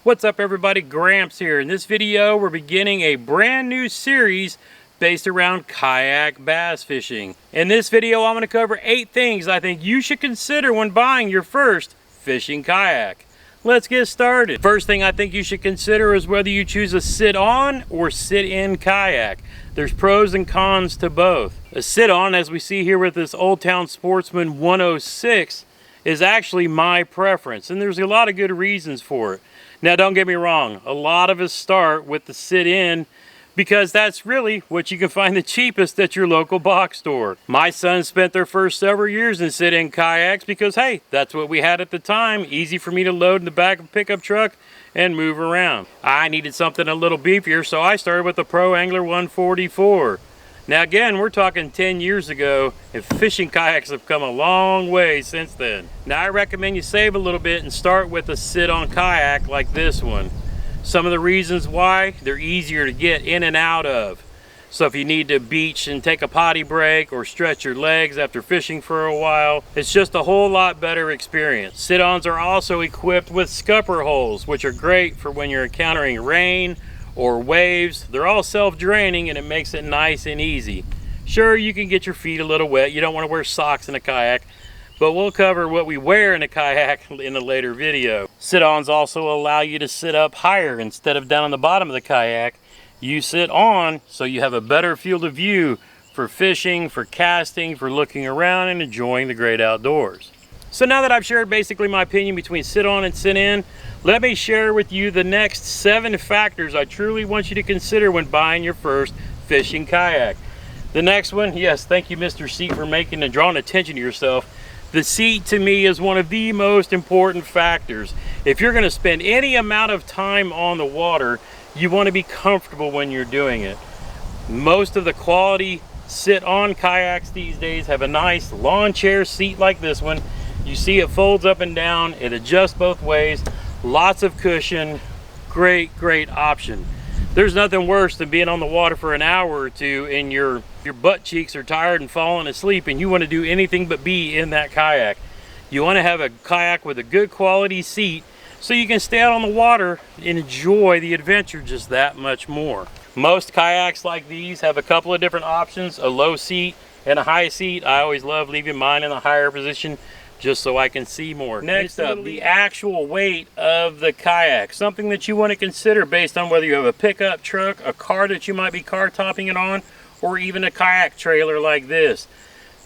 What's up everybody, Gramps here. In this video we're beginning a brand new series based around kayak bass fishing. In this video I'm going to cover 8 things I think you should consider when buying your first fishing kayak. Let's get started. First thing I think you should consider is whether you choose a sit-on or sit-in kayak. There's pros and cons to both. A sit-on, as we see here with this Old Town Sportsman 106, is actually my preference, and there's a lot of good reasons for it. Now don't get me wrong, a lot of us start with the sit-in because that's really what you can find the cheapest at your local box store. My sons spent their first several years in sit-in kayaks because hey, that's what we had at the time. Easy for me to load in the back of a pickup truck and move around. I needed something a little beefier, so I started with the Pro Angler 144. Now again, we're talking 10 years ago, and fishing kayaks have come a long way since then. Now I recommend you save a little bit and start with a sit-on kayak like this one. Some of the reasons why: they're easier to get in and out of. So if you need to beach and take a potty break or stretch your legs after fishing for a while, it's just a whole lot better experience. Sit-ons are also equipped with scupper holes, which are great for when you're encountering rain or waves. They're all self-draining and it makes it nice and easy. Sure, you can get your feet a little wet. You don't want to wear socks in a kayak, but we'll cover what we wear in a kayak in a later video. Sit-ons also allow you to sit up higher instead of down on the bottom of the kayak. You sit on so you have a better field of view for fishing, for casting, for looking around and enjoying the great outdoors. So now that I've shared basically my opinion between sit-on and sit-in, let me share with you the next 7 factors I truly want you to consider when buying your first fishing kayak. The next one, yes, thank you Mr. Seat for making and drawing attention to yourself. The seat to me is one of the most important factors. If you're going to spend any amount of time on the water, you want to be comfortable when you're doing it. Most of the quality sit-on kayaks these days have a nice lawn chair seat like this one. You see it folds up and down, it adjusts both ways, lots of cushion, great option. There's nothing worse than being on the water for an hour or two and your butt cheeks are tired and falling asleep and you want to do anything but be in that kayak. You want to have a kayak with a good quality seat so you can stay out on the water and enjoy the adventure just that much more. Most kayaks like these have a couple of different options, a low seat and a high seat. I always love leaving mine in a higher position just so I can see more. Next up, the actual weight of the kayak. Something that you want to consider based on whether you have a pickup truck, a car that you might be car topping it on, or even a kayak trailer like this.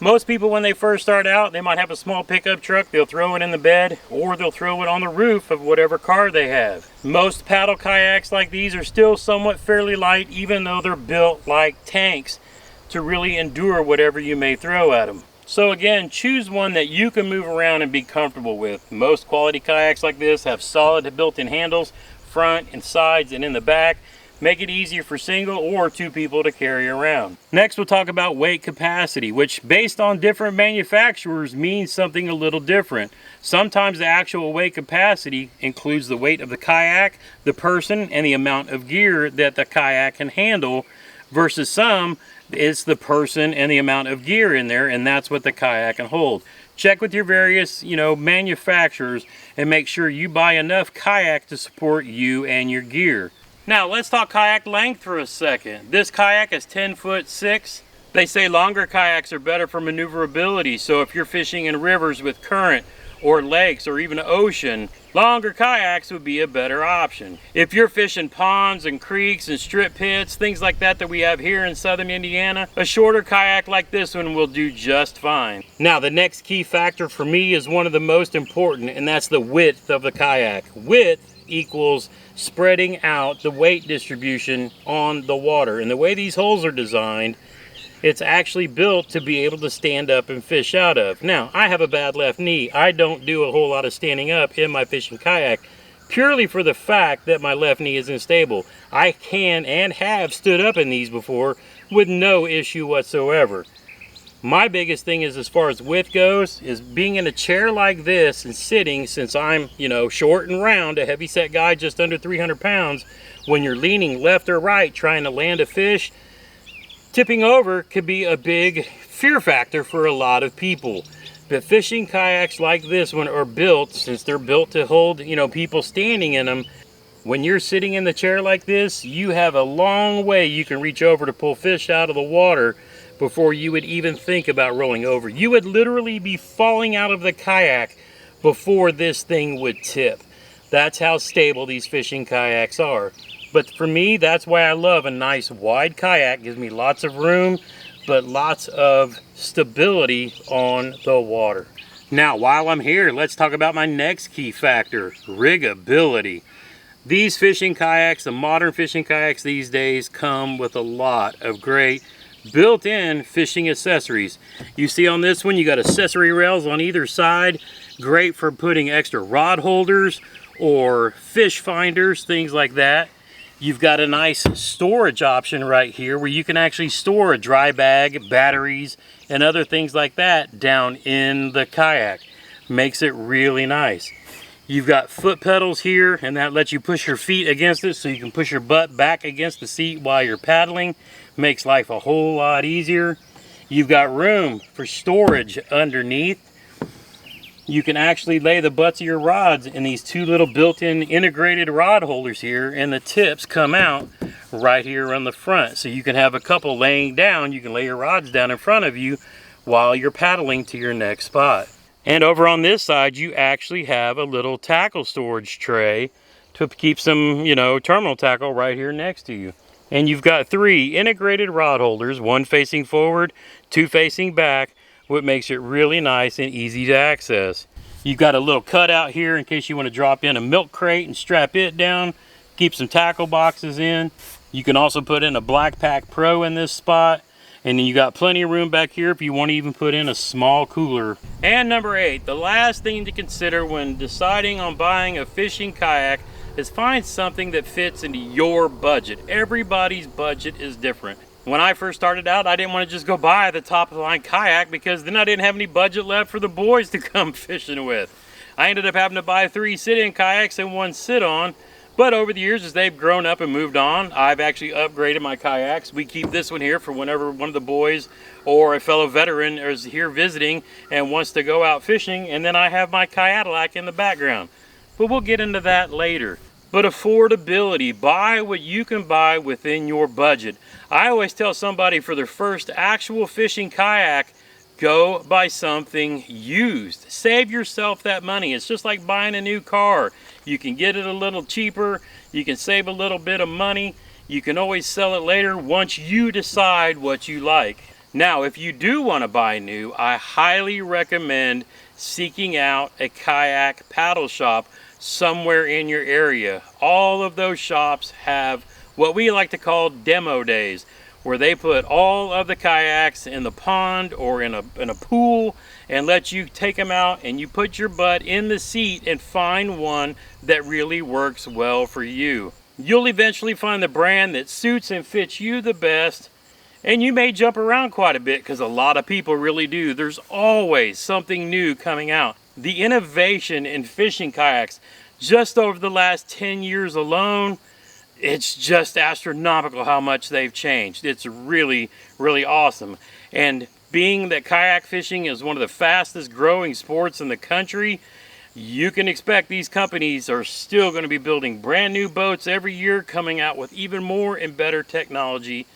Most people when they first start out, they might have a small pickup truck, they'll throw it in the bed, or they'll throw it on the roof of whatever car they have. Most paddle kayaks like these are still somewhat fairly light, even though they're built like tanks to really endure whatever you may throw at them. So again, choose one that you can move around and be comfortable with. Most quality kayaks like this have solid built-in handles, front and sides and in the back. Make it easier for single or 2 people to carry around. Next we'll talk about weight capacity, which based on different manufacturers means something a little different. Sometimes the actual weight capacity includes the weight of the kayak, the person, and the amount of gear that the kayak can handle, versus some it's the person and the amount of gear in there, and that's what the kayak can hold. Check with your various manufacturers and make sure you buy enough kayak to support you and your gear. Now let's talk kayak length for a second. This kayak is 10'6". They say longer kayaks are better for maneuverability, so if you're fishing in rivers with current or lakes or even ocean, longer kayaks would be a better option. If you're fishing ponds and creeks and strip pits, things like that we have here in southern Indiana, a shorter kayak like this one will do just fine. Now the next key factor for me is one of the most important, and that's the width of the kayak. Width equals spreading out the weight distribution on the water, and the way these holes are designed, it's actually built to be able to stand up and fish out of. Now, I have a bad left knee. I don't do a whole lot of standing up in my fishing kayak purely for the fact that my left knee isn't stable. I can and have stood up in these before with no issue whatsoever. My biggest thing is, as far as width goes, is being in a chair like this and sitting, since I'm, short and round, a heavy-set guy just under 300 pounds, when you're leaning left or right trying to land a fish, tipping over could be a big fear factor for a lot of people. But fishing kayaks like this one are built, since they're built to hold, people standing in them, When you're sitting in the chair like this, you have a long way you can reach over to pull fish out of the water before you would even think about rolling over. You would literally be falling out of the kayak before this thing would tip. That's how stable these fishing kayaks are. But for me, that's why I love a nice wide kayak. Gives me lots of room, but lots of stability on the water. Now, while I'm here, let's talk about my next key factor, rigability. These fishing kayaks, the modern fishing kayaks these days, come with a lot of great built-in fishing accessories. You see on this one, you got accessory rails on either side, great for putting extra rod holders or fish finders, things like that. You've got a nice storage option right here where you can actually store a dry bag, batteries, and other things like that down in the kayak. Makes it really nice. You've got foot pedals here, and that lets you push your feet against it so you can push your butt back against the seat while you're paddling. Makes life a whole lot easier. You've got room for storage underneath. You can actually lay the butts of your rods in these two little built-in integrated rod holders here, and the tips come out right here on the front. So you can have a couple laying down. You can lay your rods down in front of you while you're paddling to your next spot. And over on this side, you actually have a little tackle storage tray to keep some, terminal tackle right here next to you. And you've got 3 integrated rod holders, 1 facing forward, 2 facing back, what makes it really nice and easy to access. You've got a little cutout here in case you want to drop in a milk crate and strap it down, keep some tackle boxes in. You can also put in a Black Pack Pro in this spot. And then you got plenty of room back here if you want to even put in a small cooler. And number 8, the last thing to consider when deciding on buying a fishing kayak is find something that fits into your budget. Everybody's budget is different. When I first started out, I didn't want to just go buy the top of the line kayak because then I didn't have any budget left for the boys to come fishing with. I ended up having to buy 3 sit-in kayaks and 1 sit-on. But over the years, as they've grown up and moved on, I've actually upgraded my kayaks. We keep this one here for whenever one of the boys or a fellow veteran is here visiting and wants to go out fishing, and then I have my Kayak in the background. But we'll get into that later. But affordability, buy what you can buy within your budget. I always tell somebody for their first actual fishing kayak, go buy something used. Save yourself that money. It's just like buying a new car. You can get it a little cheaper. You can save a little bit of money. You can always sell it later once you decide what you like. Now, if you do want to buy new, I highly recommend seeking out a kayak paddle shop somewhere in your area. All of those shops have what we like to call demo days, where they put all of the kayaks in the pond or in a pool and let you take them out, and you put your butt in the seat and find one that really works well for you. You'll eventually find the brand that suits and fits you the best, and you may jump around quite a bit because a lot of people really do. There's always something new coming out. The innovation in fishing kayaks just over the last 10 years alone, it's just astronomical how much they've changed. It's really, really awesome. And being that kayak fishing is one of the fastest growing sports in the country, you can expect these companies are still going to be building brand new boats every year, coming out with even more and better technology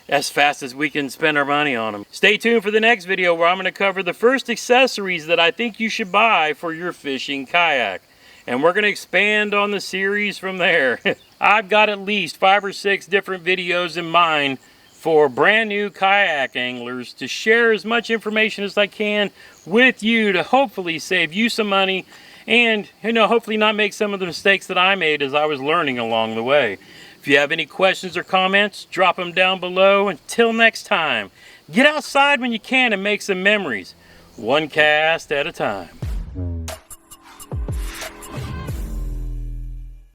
as fast as we can spend our money on them. Stay tuned for the next video where I'm going to cover the first accessories that I think you should buy for your fishing kayak. And we're going to expand on the series from there. I've got at least 5 or 6 different videos in mind for brand new kayak anglers to share as much information as I can with you to hopefully save you some money and, hopefully not make some of the mistakes that I made as I was learning along the way. If you have any questions or comments, drop them down below. Until next time, get outside when you can and make some memories, one cast at a time.